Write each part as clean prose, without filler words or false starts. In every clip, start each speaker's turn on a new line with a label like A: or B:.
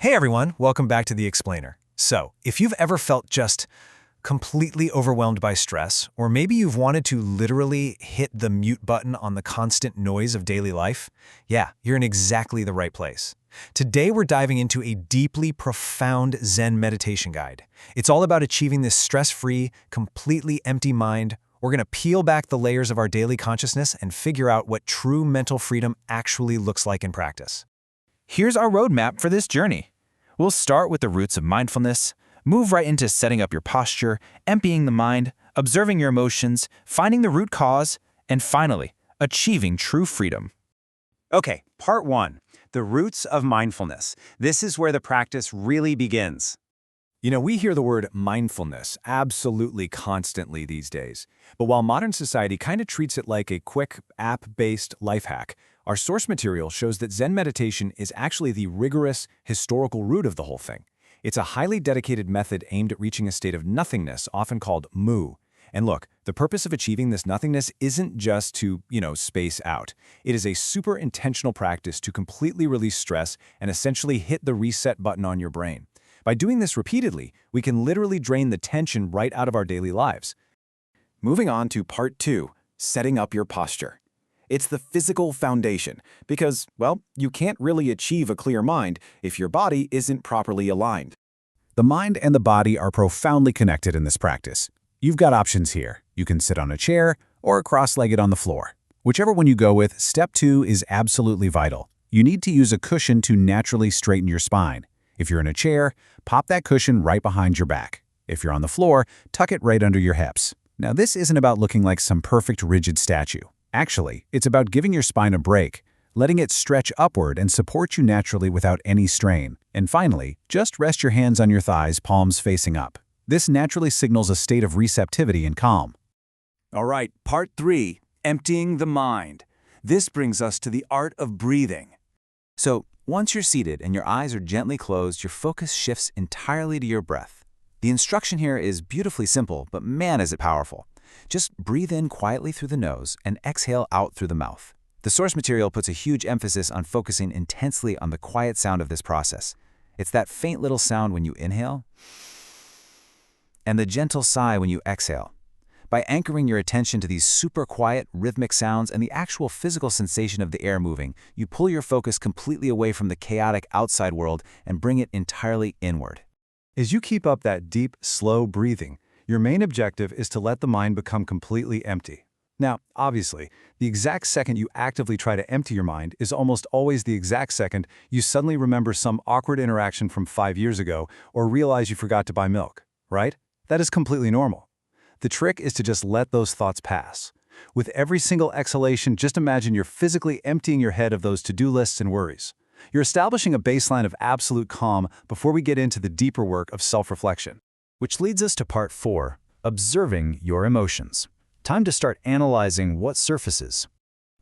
A: Hey everyone, welcome back to The Explainer. So, if you've ever felt just completely overwhelmed by stress, or maybe you've wanted to literally hit the mute button on the constant noise of daily life, yeah, you're in exactly the right place. Today we're diving into a deeply profound Zen meditation guide. It's all about achieving this stress-free, completely empty mind. We're going to peel back the layers of our daily consciousness and figure out what true mental freedom actually looks like in practice.
B: Here's our roadmap for this journey. We'll start with the roots of mindfulness, move right into setting up your posture, emptying the mind, observing your emotions, finding the root cause, and finally, achieving true freedom.
C: Okay, part one, the roots of mindfulness. This is where the practice really begins.
A: You know, we hear the word mindfulness absolutely constantly these days. But while modern society kind of treats it like a quick, app-based life hack, our source material shows that Zen meditation is actually the rigorous, historical root of the whole thing. It's a highly dedicated method aimed at reaching a state of nothingness, often called mu. And look, the purpose of achieving this nothingness isn't just to, space out. It is a super intentional practice to completely release stress and essentially hit the reset button on your brain. By doing this repeatedly, we can literally drain the tension right out of our daily lives.
D: Moving on to part two, setting up your posture. It's the physical foundation because, well, you can't really achieve a clear mind if your body isn't properly aligned.
E: The mind and the body are profoundly connected in this practice. You've got options here. You can sit on a chair or cross-legged on the floor. Whichever one you go with, step two is absolutely vital. You need to use a cushion to naturally straighten your spine. If you're in a chair, pop that cushion right behind your back. If you're on the floor, tuck it right under your hips. Now, this isn't about looking like some perfect rigid statue. Actually, it's about giving your spine a break, letting it stretch upward and support you naturally without any strain. And finally, just rest your hands on your thighs, palms facing up. This naturally signals a state of receptivity and calm.
C: All right, part three, emptying the mind. This brings us to the art of breathing.
B: So, once you're seated and your eyes are gently closed, your focus shifts entirely to your breath. The instruction here is beautifully simple, but man is it powerful. Just breathe in quietly through the nose and exhale out through the mouth. The source material puts a huge emphasis on focusing intensely on the quiet sound of this process. It's that faint little sound when you inhale and the gentle sigh when you exhale. By anchoring your attention to these super quiet, rhythmic sounds and the actual physical sensation of the air moving, you pull your focus completely away from the chaotic outside world and bring it entirely inward.
A: As you keep up that deep, slow breathing, your main objective is to let the mind become completely empty. Now, obviously, the exact second you actively try to empty your mind is almost always the exact second you suddenly remember some awkward interaction from 5 years ago or realize you forgot to buy milk, right? That is completely normal. The trick is to just let those thoughts pass. With every single exhalation, just imagine you're physically emptying your head of those to-do lists and worries. You're establishing a baseline of absolute calm before we get into the deeper work of self-reflection.
E: Which leads us to part four, observing your emotions. Time to start analyzing what surfaces.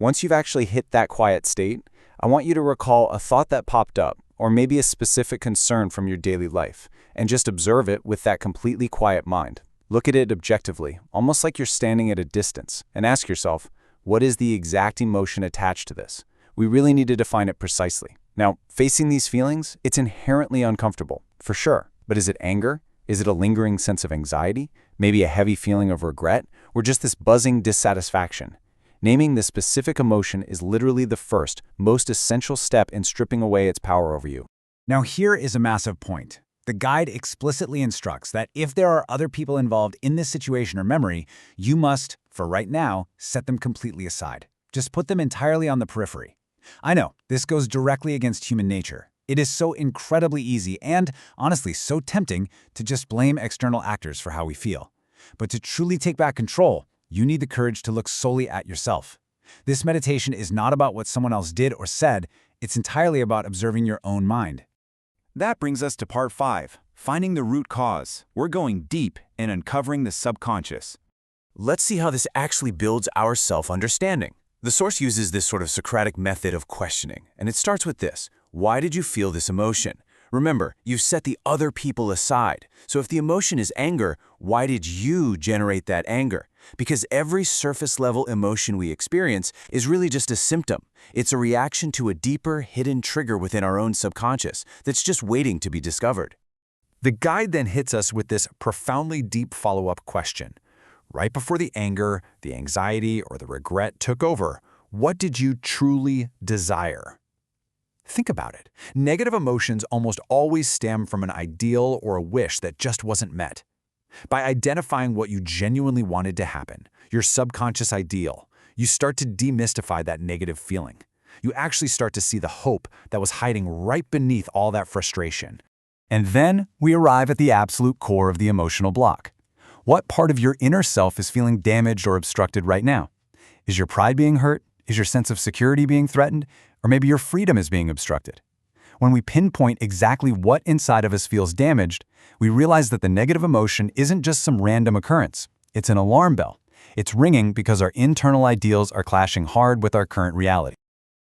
B: Once you've actually hit that quiet state, I want you to recall a thought that popped up, or maybe a specific concern from your daily life, and just observe it with that completely quiet mind. Look at it objectively, almost like you're standing at a distance, and ask yourself, what is the exact emotion attached to this? We really need to define it precisely. Now, facing these feelings, it's inherently uncomfortable, for sure. But is it anger? Is it a lingering sense of anxiety? Maybe a heavy feeling of regret? Or just this buzzing dissatisfaction? Naming the specific emotion is literally the first, most essential step in stripping away its power over you.
E: Now here is a massive point. The guide explicitly instructs that if there are other people involved in this situation or memory, you must, for right now, set them completely aside. Just put them entirely on the periphery. I know, this goes directly against human nature. It is so incredibly easy and, honestly, so tempting to just blame external actors for how we feel. But to truly take back control, you need the courage to look solely at yourself. This meditation is not about what someone else did or said, it's entirely about observing your own mind.
D: That brings us to part five, finding the root cause. We're going deep and uncovering the subconscious.
C: Let's see how this actually builds our self-understanding. The source uses this sort of Socratic method of questioning, and it starts with this. Why did you feel this emotion?
B: Remember, you've set the other people aside. So if the emotion is anger, why did you generate that anger? Because every surface-level emotion we experience is really just a symptom. It's a reaction to a deeper, hidden trigger within our own subconscious that's just waiting to be discovered.
A: The guide then hits us with this profoundly deep follow-up question. Right before the anger, the anxiety, or the regret took over, what did you truly desire? Think about it. Negative emotions almost always stem from an ideal or a wish that just wasn't met. By identifying what you genuinely wanted to happen, your subconscious ideal, you start to demystify that negative feeling. You actually start to see the hope that was hiding right beneath all that frustration. And then we arrive at the absolute core of the emotional block. What part of your inner self is feeling damaged or obstructed right now? Is your pride being hurt? Is your sense of security being threatened? Or maybe your freedom is being obstructed? When we pinpoint exactly what inside of us feels damaged, we realize that the negative emotion isn't just some random occurrence. It's an alarm bell. It's ringing because our internal ideals are clashing hard with our current reality.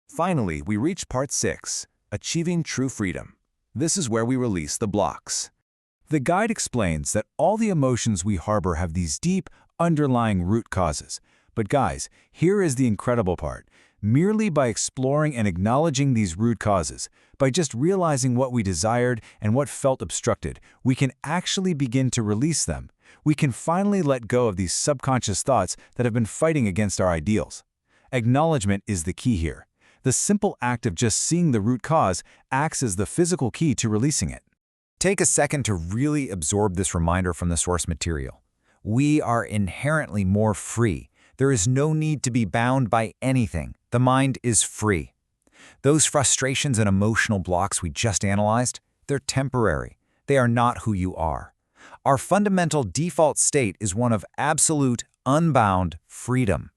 A: Finally, we reach part 6, Achieving True Freedom. This is where we release the blocks. The guide explains that all the emotions we harbor have these deep, underlying root causes. But guys, here is the incredible part. Merely by exploring and acknowledging these root causes, by just realizing what we desired and what felt obstructed, we can actually begin to release them. We can finally let go of these subconscious thoughts that have been fighting against our ideals. Acknowledgement is the key here. The simple act of just seeing the root cause acts as the physical key to releasing it. Take a second to really absorb this reminder from the source material. We are inherently more free. There is no need to be bound by anything. The mind is free. Those frustrations and emotional blocks we just analyzed, they're temporary. They are not who you are. Our fundamental default state is one of absolute, unbound freedom.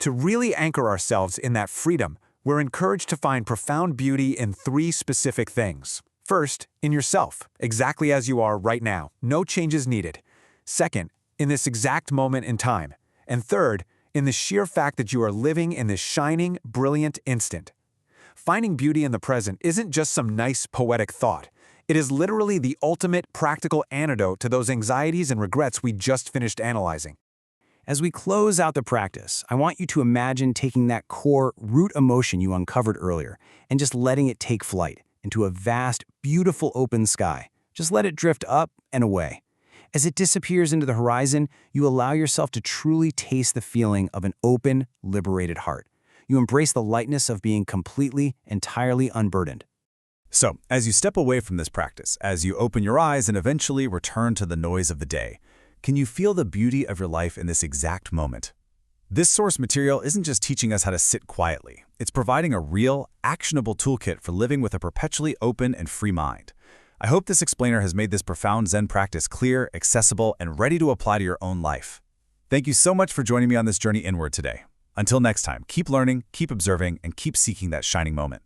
A: To really anchor ourselves in that freedom, we're encouraged to find profound beauty in 3 specific things. First, in yourself, exactly as you are right now, no changes needed. Second, in this exact moment in time. And third, in the sheer fact that you are living in this shining, brilliant instant. Finding beauty in the present isn't just some nice poetic thought. It is literally the ultimate practical antidote to those anxieties and regrets we just finished analyzing. As we close out the practice, I want you to imagine taking that core root emotion you uncovered earlier and just letting it take flight into a vast, beautiful open sky. Just let it drift up and away. As it disappears into the horizon, you allow yourself to truly taste the feeling of an open, liberated heart. You embrace the lightness of being completely, entirely unburdened. So, as you step away from this practice, as you open your eyes and eventually return to the noise of the day, can you feel the beauty of your life in this exact moment? This source material isn't just teaching us how to sit quietly. It's providing a real, actionable toolkit for living with a perpetually open and free mind. I hope this explainer has made this profound Zen practice clear, accessible, and ready to apply to your own life. Thank you so much for joining me on this journey inward today. Until next time, keep learning, keep observing, and keep seeking that shining moment.